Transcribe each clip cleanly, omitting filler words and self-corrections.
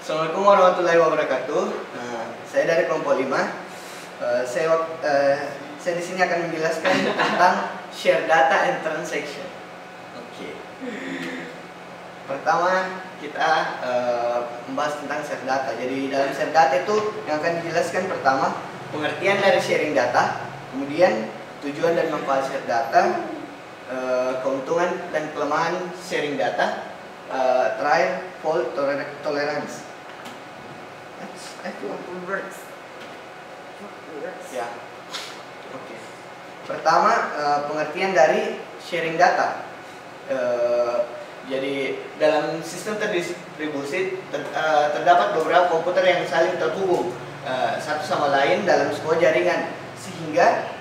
Assalamualaikum warahmatullahi wabarakatuh. Saya dari kelompok 5. Saya di sini akan menjelaskan tentang share data and transaction. Oke. Pertama kita membahas tentang share data. Jadi dalam share data itu yang akan dijelaskan pertama pengertian dari sharing data, kemudian tujuan dan manfaat share data, keuntungan dan kelemahan sharing data, terakhir fault tolerance. Ya, oke. Pertama pengertian dari sharing data. Jadi dalam sistem terdistribusi terdapat beberapa komputer yang saling terhubung satu sama lain dalam sebuah jaringan, sehingga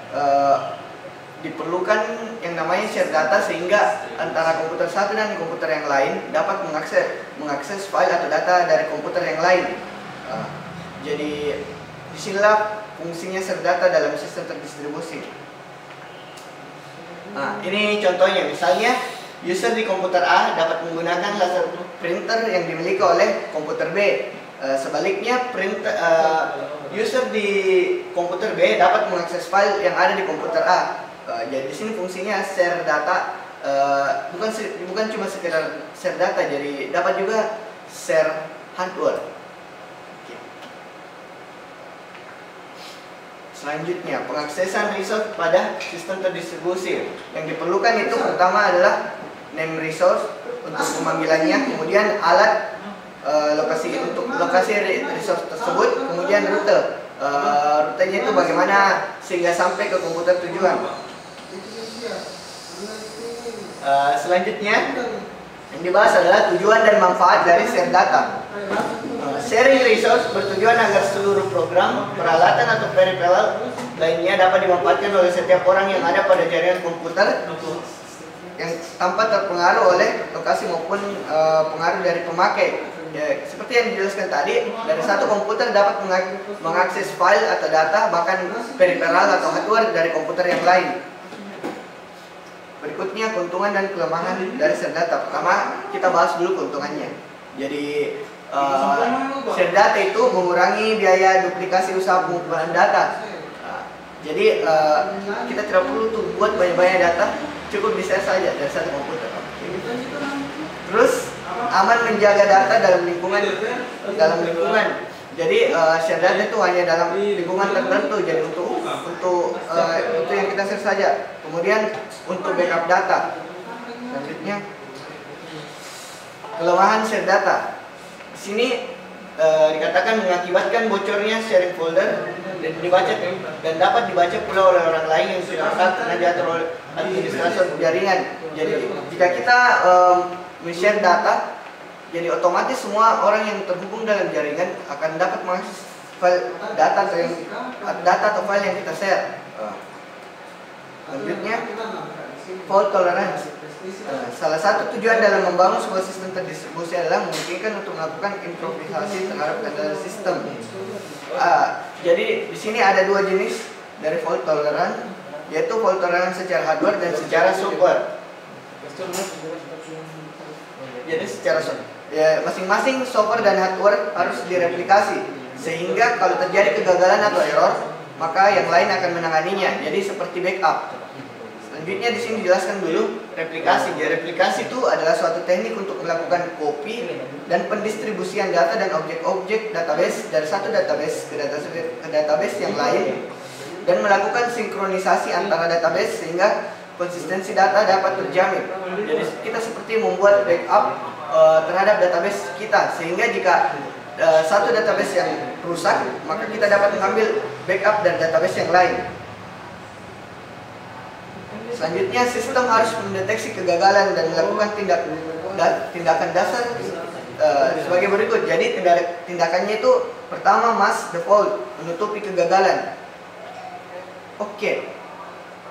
diperlukan yang namanya share data, sehingga antara komputer satu dan komputer yang lain dapat mengakses file atau data dari komputer yang lain. Jadi disinilah fungsinya share data dalam sistem terdistribusi. Nah, ini contohnya, misalnya user di komputer A dapat menggunakan laser printer yang dimiliki oleh komputer B. Sebaliknya, user di komputer B dapat mengakses file yang ada di komputer A. Jadi di sini fungsinya share data, bukan cuma sekedar share data, jadi dapat juga share hardware. Selanjutnya, pengaksesan resource pada sistem terdistribusi. Yang diperlukan itu pertama adalah name resource untuk pemanggilannya, kemudian alat lokasi untuk lokasi resource tersebut, kemudian rute. Rutenya itu bagaimana sehingga sampai ke komputer tujuan. Selanjutnya yang dibahas adalah tujuan dan manfaat dari share data. Sharing resource bertujuan agar seluruh program, peralatan atau peripheral lainnya dapat dimanfaatkan oleh setiap orang yang ada pada jaringan komputer yang tanpa terpengaruh oleh lokasi maupun pengaruh dari pemakai. Ya, seperti yang dijelaskan tadi, dari satu komputer dapat mengakses file atau data, bahkan peripheral atau hardware dari komputer yang lain. Berikutnya, keuntungan dan kelemahan dari share data. Pertama, kita bahas dulu keuntungannya. Jadi share data itu mengurangi biaya duplikasi usaha pengumpulan data. Jadi kita tidak perlu tuh buat banyak-banyak data, cukup bisa saja dari satu komputer. Terus aman menjaga data dalam lingkungan. Jadi share data itu hanya dalam lingkungan tertentu. Jadi untuk yang kita share saja. Kemudian untuk backup data. Selanjutnya, kelemahan share data. Di sini dikatakan mengakibatkan bocornya sharing folder dan dapat dibaca pula oleh orang lain yang sudah karena diatur oleh administrator jaringan. Jadi jika kita men-share data, jadi otomatis semua orang yang terhubung dalam jaringan akan dapat mengakses file data atau file yang kita share. Selanjutnya, fault tolerance. Salah satu tujuan dalam membangun sebuah sistem terdistribusi adalah memungkinkan untuk melakukan improvisasi terhadap kendala sistem. Jadi di sini ada dua jenis dari fault tolerance, yaitu fault tolerance secara hardware dan secara software. Jadi secara ya, masing-masing software dan hardware harus direplikasi, sehingga kalau terjadi kegagalan atau error, maka yang lain akan menanganinya. Jadi seperti backup. Selanjutnya di sini dijelaskan dulu replikasi. Jadi replikasi itu adalah suatu teknik untuk melakukan copy dan pendistribusian data dan objek-objek database dari satu database ke database yang lain, dan melakukan sinkronisasi antara database sehingga konsistensi data dapat terjamin. Jadi kita seperti membuat backup terhadap database kita, sehingga jika satu database yang rusak, maka kita dapat mengambil backup dari database yang lain. Selanjutnya, sistem harus mendeteksi kegagalan dan melakukan tindakan dasar sebagai berikut. Jadi tindakannya itu pertama, mask the fault, menutupi kegagalan. Oke.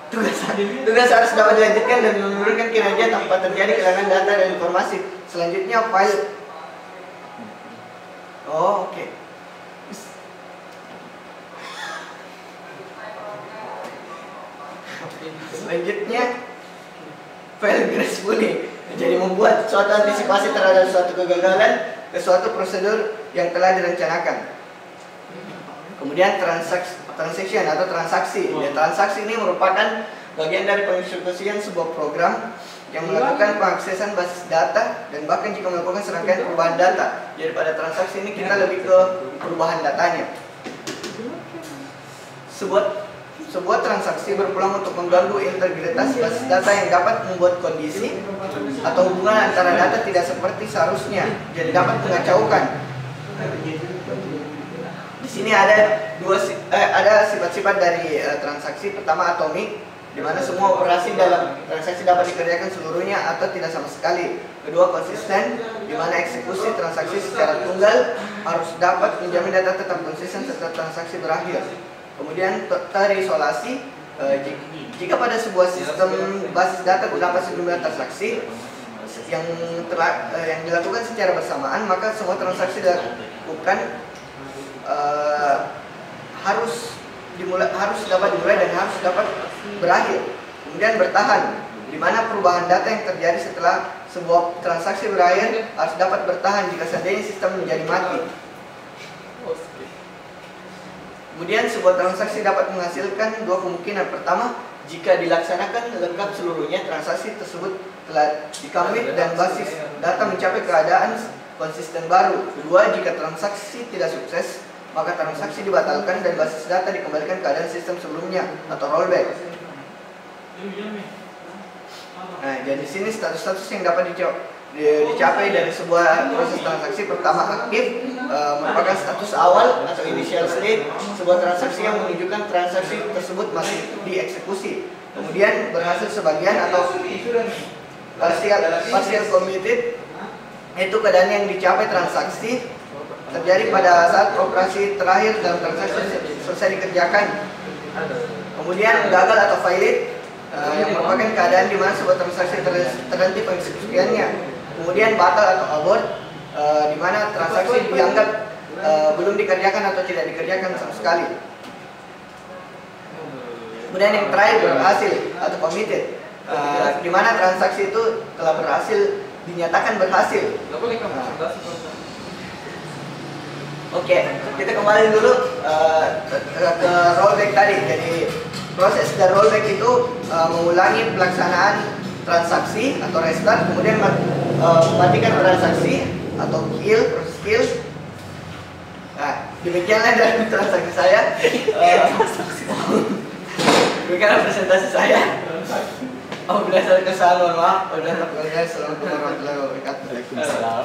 Tugas harus dapat dilanjutkan dan menurunkan kinerja tanpa terjadi kehilangan data dan informasi. Selanjutnya, file. Oke. Selanjutnya, fail gracefully. Jadi membuat suatu antisipasi terhadap suatu kegagalan ke suatu prosedur yang telah direncanakan. Kemudian transaction atau transaksi. Ya, transaksi ini merupakan bagian dari pengeksekusian sebuah program yang melakukan pengaksesan basis data dan bahkan jika melakukan serangkaian perubahan data. Jadi pada transaksi ini kita lebih ke perubahan datanya. Sebuah transaksi berpeluang untuk mengganggu integritas basis data yang dapat membuat kondisi atau hubungan antara data tidak seperti seharusnya, jadi dapat mengacaukan. Di sini ada sifat-sifat dari transaksi. Pertama, atomik, di mana semua operasi dalam transaksi dapat dikerjakan seluruhnya atau tidak sama sekali. Kedua, konsisten, di mana eksekusi transaksi secara tunggal harus dapat menjamin data tetap konsisten setelah transaksi berakhir. Kemudian terisolasi, jika pada sebuah sistem basis data terdapat sejumlah transaksi yang dilakukan secara bersamaan, maka semua transaksi dilakukan harus dapat dimulai dan harus dapat berakhir. Kemudian bertahan, di mana perubahan data yang terjadi setelah sebuah transaksi berakhir harus dapat bertahan jika seandainya sistem menjadi mati. Kemudian sebuah transaksi dapat menghasilkan dua kemungkinan. Pertama, jika dilaksanakan lengkap seluruhnya, transaksi tersebut telah dicommit dan basis data mencapai keadaan konsisten baru. Kedua, jika transaksi tidak sukses, maka transaksi dibatalkan dan basis data dikembalikan keadaan sistem sebelumnya atau rollback. Nah, jadi sini status-status yang dapat dicapai dari sebuah proses transaksi. Pertama, aktif, merupakan status awal atau initial state sebuah transaksi yang menunjukkan transaksi tersebut masih dieksekusi. Kemudian berhasil sebagian atau partial committed, itu keadaan yang dicapai transaksi terjadi pada saat operasi terakhir dalam transaksi selesai dikerjakan. Kemudian gagal atau failed, yang merupakan keadaan di mana sebuah transaksi terhenti pengeksekusiannya. Kemudian batal atau abort, di mana transaksi dianggap belum dikerjakan atau tidak dikerjakan sama sekali. Kemudian yang terakhir, berhasil atau committed, di mana transaksi itu telah berhasil, dinyatakan berhasil. Oke, kita kembali dulu ke rollback tadi. Jadi proses dari rollback itu mengulangi pelaksanaan transaksi atau restart, kemudian mematikan transaksi atau proses kill. Nah, demikianlah dari transaksi saya. Demikianlah presentasi saya. Berdasarkan kesalahan, mohon maaf. Wassalamualaikum warahmatullahi wabarakatuh.